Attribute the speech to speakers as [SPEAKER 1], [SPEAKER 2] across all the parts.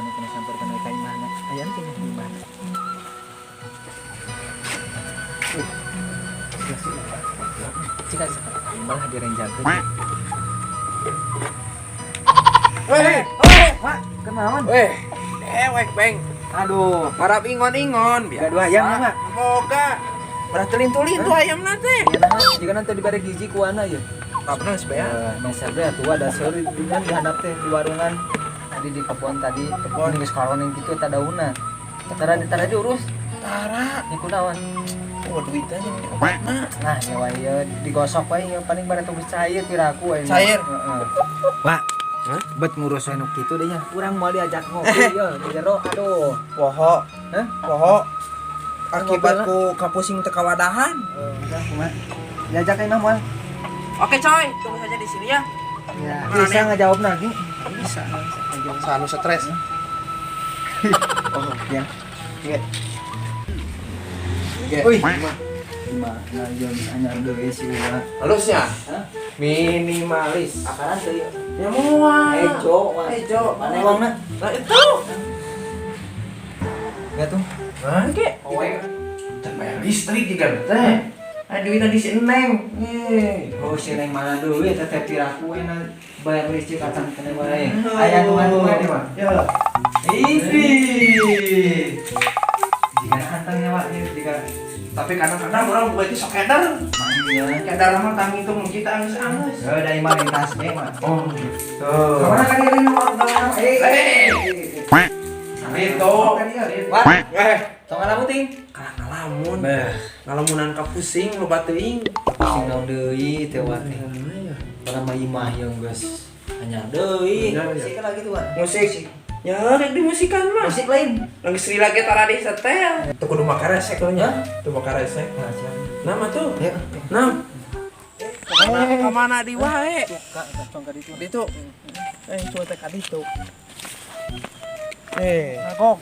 [SPEAKER 1] mana kena sampai kena kain mana ayam kena di mana jika malah dia yang jaga
[SPEAKER 2] Mak,
[SPEAKER 1] kenalan
[SPEAKER 2] dewek beng.
[SPEAKER 1] aduh
[SPEAKER 2] Harap ingon-ingon
[SPEAKER 1] gak dua ayam mak
[SPEAKER 2] Boga. Udah telin-telin tuh ayam nanti.
[SPEAKER 1] iya nah jika nanti diberi gizi kuana ya
[SPEAKER 2] Kapna sebenarnya.
[SPEAKER 1] mesarnya tuh ada seri dengan dihadap teh di warungan tadi di kebun tadi kebun geus karoning kitu eta daunna tara diurus
[SPEAKER 2] Tara.
[SPEAKER 1] iku naon
[SPEAKER 2] Duitnya obatna.
[SPEAKER 1] nah nyawa ieu digosok wae yang paling bare tuh cair piraku wae
[SPEAKER 2] Cair?
[SPEAKER 1] heeh Pak bet ngurus anu kitu deh nya urang moal diajak ngopi yeuh di jero aduh
[SPEAKER 2] Poho.
[SPEAKER 1] heh
[SPEAKER 2] Poho. Akibatku kapusing teka wadahan.
[SPEAKER 1] udah kumaha diajak ka imah moal
[SPEAKER 2] Oke coy, tunggu saja di sini ya.
[SPEAKER 1] ya bisa ngejawab lagi
[SPEAKER 2] Bisa. Sanu stres.
[SPEAKER 1] oh ya
[SPEAKER 2] Oke.
[SPEAKER 1] Wih, gimana jeung anyar deui si Uwa.
[SPEAKER 2] Halusnya.
[SPEAKER 1] Hah?
[SPEAKER 2] Minimalis.
[SPEAKER 1] Akaran teh ieu.
[SPEAKER 2] Ya mual.
[SPEAKER 1] Ejo, mana uangna?
[SPEAKER 2] Nah itu.
[SPEAKER 1] Enggak tuh.
[SPEAKER 2] Nah, ke.
[SPEAKER 1] Owe.
[SPEAKER 2] Dan bayar listrik juga teh. Duitnya di si Neng.
[SPEAKER 1] Oh, si Neng mana deui teh teh piraku we na bayar listrik acan kene bae. Aya tungan-tungan di mah.
[SPEAKER 2] Ya.
[SPEAKER 1] Idih. Jika antang nyawa jika
[SPEAKER 2] Tapi kadang-kadang orang buat itu sok edar.
[SPEAKER 1] iya.
[SPEAKER 2] Edar mah tang itu kita angus-angus.
[SPEAKER 1] Dari mah lintas ge mah.
[SPEAKER 2] Oh,
[SPEAKER 1] Tuh.
[SPEAKER 2] Kemana kan dia ini orang dalam? Itu.
[SPEAKER 1] Wah, tong ngalamun ting.
[SPEAKER 2] Karena ngalamunan kapusing lo bateuing.
[SPEAKER 1] Sing naon deui teh wa teh. Para mah imah yang geus anyar deui.
[SPEAKER 2] Iya, iya.
[SPEAKER 1] Sik lagi tuh, Wan.
[SPEAKER 2] Musik. Ya, rek di musikan mah.
[SPEAKER 1] Musik lain.
[SPEAKER 2] Lagi Sri lagi tara di setel. Tuh kudu makaresek lo nya. Tuh makaresek.
[SPEAKER 1] Nah, siap.
[SPEAKER 2] Nama tuh.
[SPEAKER 1] Ya.
[SPEAKER 2] Nam. Kemana di wae?
[SPEAKER 1] Kak, cong ka ditu.
[SPEAKER 2] Ditu. Coba teh ka ditu.
[SPEAKER 1] Nagok.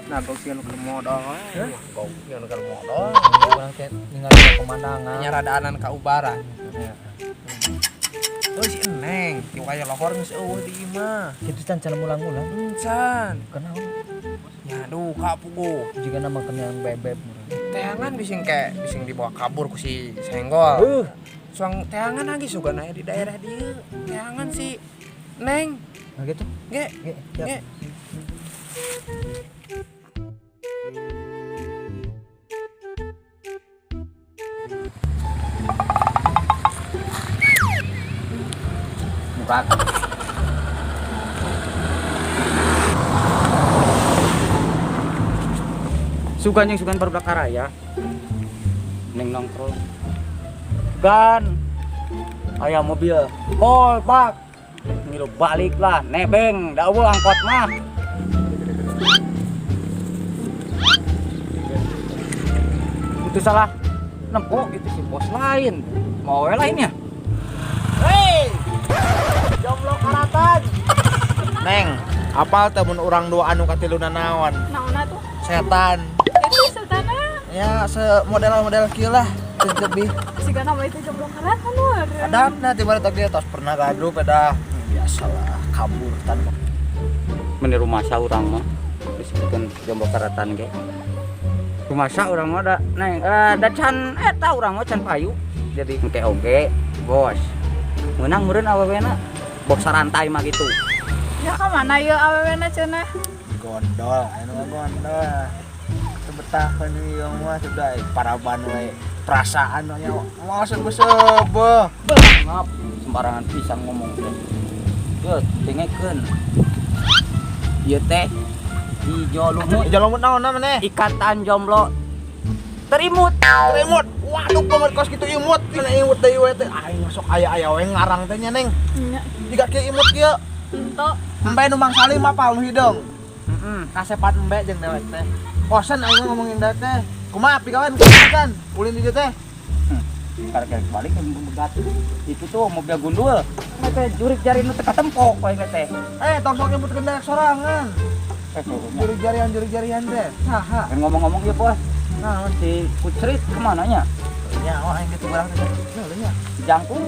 [SPEAKER 2] Nagok sieun keur modal wae. Nagok sieun keur modal.
[SPEAKER 1] Urang teh ningali pemandangan.
[SPEAKER 2] Nyaradaanan ka ubaran.
[SPEAKER 1] Ya.
[SPEAKER 2] Oh si Neng, yung kaya lohor geus eueuh di imah.
[SPEAKER 1] Kitu can can mulang-mulang.
[SPEAKER 2] Encan.
[SPEAKER 1] Kenaon?
[SPEAKER 2] Ya aduh kapugu.
[SPEAKER 1] Juga nama kenyang bebek.
[SPEAKER 2] Teangan bising dibawa kabur ku si Senggol. Suang teangan lagi sugan aya di daerah dieu. Teangan si Neng.
[SPEAKER 1] Nah gitu.
[SPEAKER 2] Ge,
[SPEAKER 1] Siap.
[SPEAKER 2] ge.
[SPEAKER 1] Bukan.
[SPEAKER 3] Sugan barudak karaya neng nongkrong gan aya mobil pol bak ngilu balik lah nebeng dawa angkot mah itu salah nempok itu si bos lain mau lainnya hei jomblo karatan
[SPEAKER 2] Neng, apal teh mun urang dua anu katiluna naon?
[SPEAKER 4] Naona tuh?
[SPEAKER 2] Setan.
[SPEAKER 4] Itu setana.
[SPEAKER 2] Ya, model kieu lah. Lebih
[SPEAKER 4] Siga nama itu jomblo karatan nur.
[SPEAKER 2] adapna tiba tadi tos pernah gaduh pada biasalah kabur tanpa.
[SPEAKER 3] meniru masa orang mah disebutkan jomblo karatan ge rumasa orang mah da neng da can eta urang mah can payu jadi engke oge bos meunang meureun awewena bos sarantai mah gitu
[SPEAKER 4] Ya kemana ya awewena cenah?
[SPEAKER 2] Gondol, anu gondol. Tebetahkeun ieu mah sudah paraban we perasaan nya moal sebeuh.
[SPEAKER 3] ngap sembarangan pisan ngomong teh yeuh dengekeun ieu teh ijo lumut
[SPEAKER 2] Jalomut naon namanya?
[SPEAKER 3] ikatan jomblo terimut
[SPEAKER 2] Remote. Waduh, pamer kos kitu imut. Kana imut deui we teh. Aing sok aya we ngarang teh nya, Neng.
[SPEAKER 4] Nya.
[SPEAKER 2] Diga kieu imut kieu.
[SPEAKER 4] Ento.
[SPEAKER 2] Embe nu Mang Salim apal nu hidung.
[SPEAKER 3] heeh
[SPEAKER 2] Kasepat embe jeung dewek teh. Bosen aing ngomongin da teh. Kumaha pigawean kan? Ulin di dieu teh.
[SPEAKER 3] karek balik ke begat itu tuh mobil gundul teh jurik jari nu teh katempok we teh
[SPEAKER 2] Tong sok nyebutkeun daek sorangan.
[SPEAKER 3] suruhnya
[SPEAKER 2] Jurig-jarian teh. Saha?
[SPEAKER 3] kan ngomong-ngomong ya bos nah si Pucrit kemana nya
[SPEAKER 2] Nyaho aing kitu barang teh. Nya
[SPEAKER 3] si Jangkung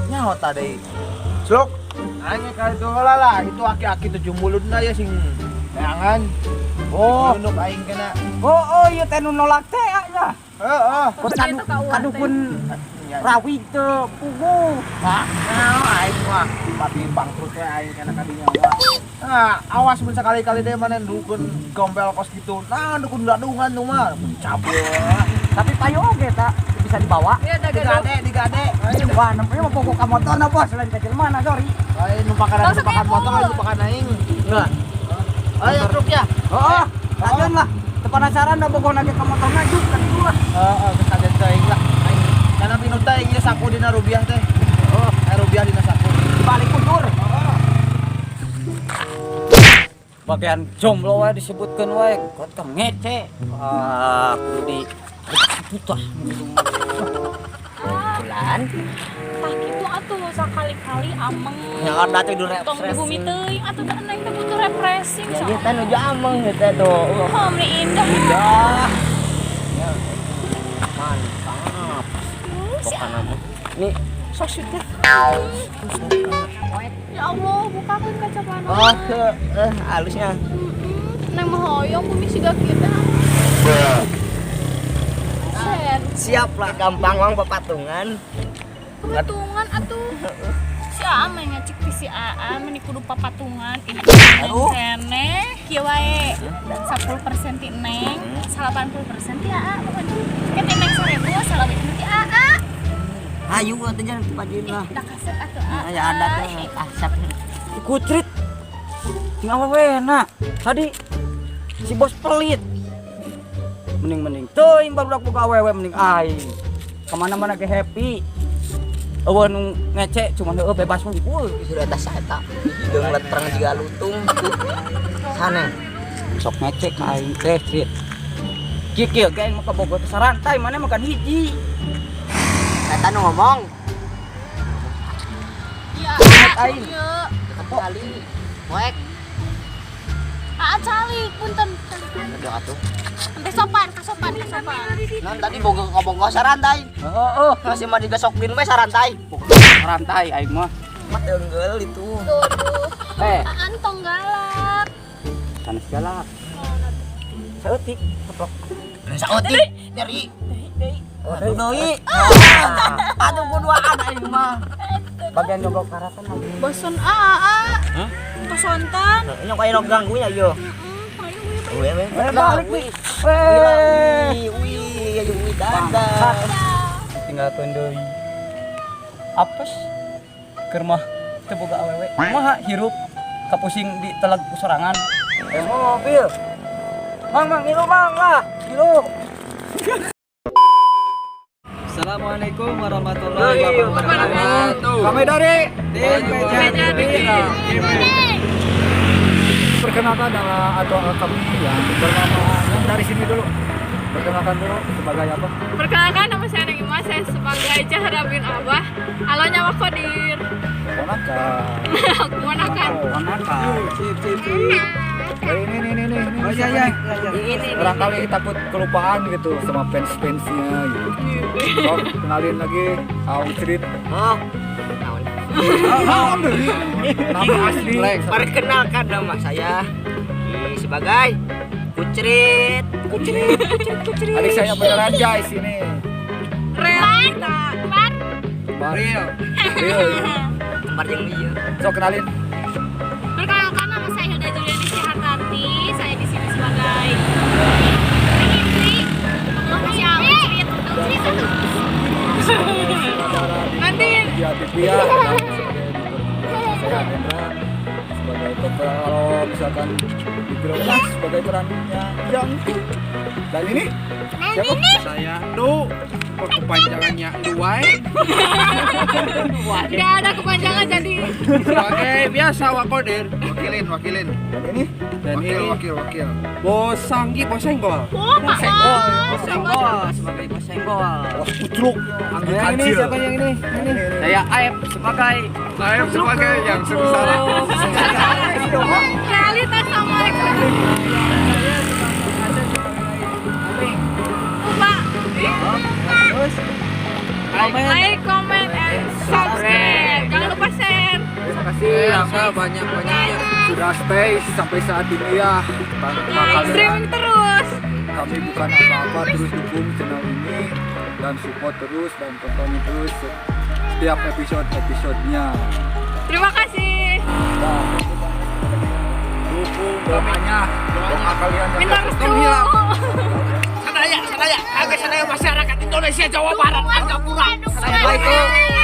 [SPEAKER 2] nyaho tadi. Sluk. Hanya kali itu lah, itu aki-aki 7 mulut na ya sing teangan.
[SPEAKER 3] Oh,
[SPEAKER 2] Nunuk aing kena.
[SPEAKER 3] oh ieu teh nu nolak teh nya.
[SPEAKER 2] Heeh.
[SPEAKER 3] Kok kadukun rawi teu pugu.
[SPEAKER 2] Nah, aing mah pati bangkrut teh aing kena kadinya mah. Nah, awas mun sekali-kali deh mana dukun gombel kos gitu. Nah, dukun ladungan tuh mah cabul.
[SPEAKER 3] Tapi payu oge tak bisa dibawa.
[SPEAKER 4] Iya, dagang.
[SPEAKER 2] Digade.
[SPEAKER 3] Wah, namanya mah pokok motorna bos, lain kecil mana sorry.
[SPEAKER 2] Aing numpakan motor, aing numpakan aing. Enggak. Ayo truk ya.
[SPEAKER 3] Oh, lanjut lah. Teu penasaran dah pokok nage ka motorna juk kan dulu lah.
[SPEAKER 2] Heeh, geus kaget teh aing lah. Aing kana pinut teh ieu saku dina rupiah teh. Oh, rupiah dina saku.
[SPEAKER 3] Dibalik kundur. Bagian jomblo wae disebutkeun wae, kot ka ngece. Ah, kudu di putah. Bulan.
[SPEAKER 4] Tah kitu atuh sakali-kali ameng.
[SPEAKER 3] Ya ada teh dulu
[SPEAKER 4] Tong di bumi teuing atuh teh neng teh butuh refreshing.
[SPEAKER 3] Ya dia teh nuju ameng teh tuh.
[SPEAKER 4] Oh, meni indah.
[SPEAKER 3] Indah. Ya. Mantap. Pokokna mah. Nih, sok sweet teh.
[SPEAKER 4] Ya Allah, bukakeun kaca panas.
[SPEAKER 3] Oh, halusnya.
[SPEAKER 4] Neng mah hoyong bumi siga kita. Set.
[SPEAKER 3] Siap lah, gampang wang papatungan.
[SPEAKER 4] Papatungan atuh. Si Aa ngecek ti si Aa meni kudu papatungan.
[SPEAKER 3] Aduh.
[SPEAKER 4] Kene kieu wae. 10% ti Neng, 80% ti Aa pokoknya. Kete Neng 1000, salawit ti Aa.
[SPEAKER 3] Ayo atuh jangan dipajin lah.
[SPEAKER 4] Da kasep atuh Aa.
[SPEAKER 3] Ya ada teh asap. Kutrit. Tinggal we na. Tadi si bos pelit. Mending teuing baru buka awewe mending aing. Kemana-mana ke happy. Eueuh nu ngece cuman heueuh bebas mah gitu. Sudah tas eta. Hideung letreng jiga lutung. Sana. Sok ngece ka aing teh trit. Kikil ge aing mah kabogoh sarantai mana makan hiji. Eta nu ngomong.
[SPEAKER 4] Ya,
[SPEAKER 3] Aing.
[SPEAKER 4] Aa.
[SPEAKER 3] Kali. Moek.
[SPEAKER 4] Aa calik punten.
[SPEAKER 3] Udah atuh.
[SPEAKER 4] Sampai sopan.
[SPEAKER 5] Non tadi boga sarantai.
[SPEAKER 3] Heeh.
[SPEAKER 5] Masih mah digasokin we sarantai.
[SPEAKER 3] Rantai aing mah.
[SPEAKER 5] Mah teungeul itu.
[SPEAKER 4] Tuh. Aan tong galak.
[SPEAKER 3] Sanes galak. Saeutik keplok.
[SPEAKER 5] Saeutik dari
[SPEAKER 3] Aduh deui.
[SPEAKER 5] atuh kuduaan aing mah.
[SPEAKER 3] Bagian jomblo karatan lagi.
[SPEAKER 4] Bosan Aa.
[SPEAKER 3] Hah?
[SPEAKER 4] Kesontan.
[SPEAKER 5] Nyok aya nu ganggu nya ieu. We.
[SPEAKER 3] Balik wi.
[SPEAKER 5] Wih, ayo dadah.
[SPEAKER 3] Tinggalkeun deui. Apes. Keur mah teu boga awewe. Kumaha hirup kapusing di telag sorangan. Mobil. Mang, ngilu mang lah. Ngilu. Assalamualaikum warahmatullahi wabarakatuh. Kami dari tim Meja TV. Perkenalkan nama atau kami yang bernama yang dari sini dulu. Perkenalkan dulu sebagai apa?
[SPEAKER 4] Perkenalkan nama saya Neng Ima, saya sebagai Zahra bin Abah. Halo nyawa Kodir.
[SPEAKER 3] Ponakan.
[SPEAKER 4] Ponakan.
[SPEAKER 3] Ini. Oh iya. Barangkali takut kelupaan gitu sama fans-fansnya gitu. So, kenalin lagi Outrit. Nama asli.
[SPEAKER 5] Perkenalkan nama saya sebagai Kucrit.
[SPEAKER 3] Adik saya beneran guys ini. Real.
[SPEAKER 5] Kembar yang dia.
[SPEAKER 3] So kenalin.
[SPEAKER 4] Perkenalkan nama saya Hilda Juliani Sihartati. Saya di sini sebagai Indri. Si Awi cerita. Nanti.
[SPEAKER 3] Ya, Divya. Saya Hendra sebagai dokter kalau misalkan digerak sebagai perannya yang dan ini siapa?
[SPEAKER 2] Saya Du. Kepanjangannya Duai.
[SPEAKER 4] Gak ada kepanjangan jadi.
[SPEAKER 2] Sebagai biasa Wakodir. Wakilin.
[SPEAKER 3] Dan ini
[SPEAKER 2] Dan
[SPEAKER 5] Wakil.
[SPEAKER 2] Bos Sanggi, Bos Senggol.
[SPEAKER 3] Bos Senggol sebagai Bos Senggol.
[SPEAKER 2] Bos Putruk.
[SPEAKER 3] Yang ini siapa yang ini? Saya Aep sebagai
[SPEAKER 2] yang sengsara.
[SPEAKER 4] Realitas sama like, comment, and subscribe. Jangan lupa share.
[SPEAKER 3] Terima kasih.
[SPEAKER 6] sudah stay sampai saat ini ya. Tanpa kalian
[SPEAKER 4] Streaming terus.
[SPEAKER 6] kami bukan apa-apa, terus dukung channel ini dan support terus dan tontonin terus setiap episode-episodenya.
[SPEAKER 4] Terima kasih.
[SPEAKER 6] Dukung doanya, doa kalian yang
[SPEAKER 4] Minta restu.
[SPEAKER 2] Sanaya, agak sanaya masyarakat Indonesia Jawa Barat, Angkapura.
[SPEAKER 4] Assalamualaikum.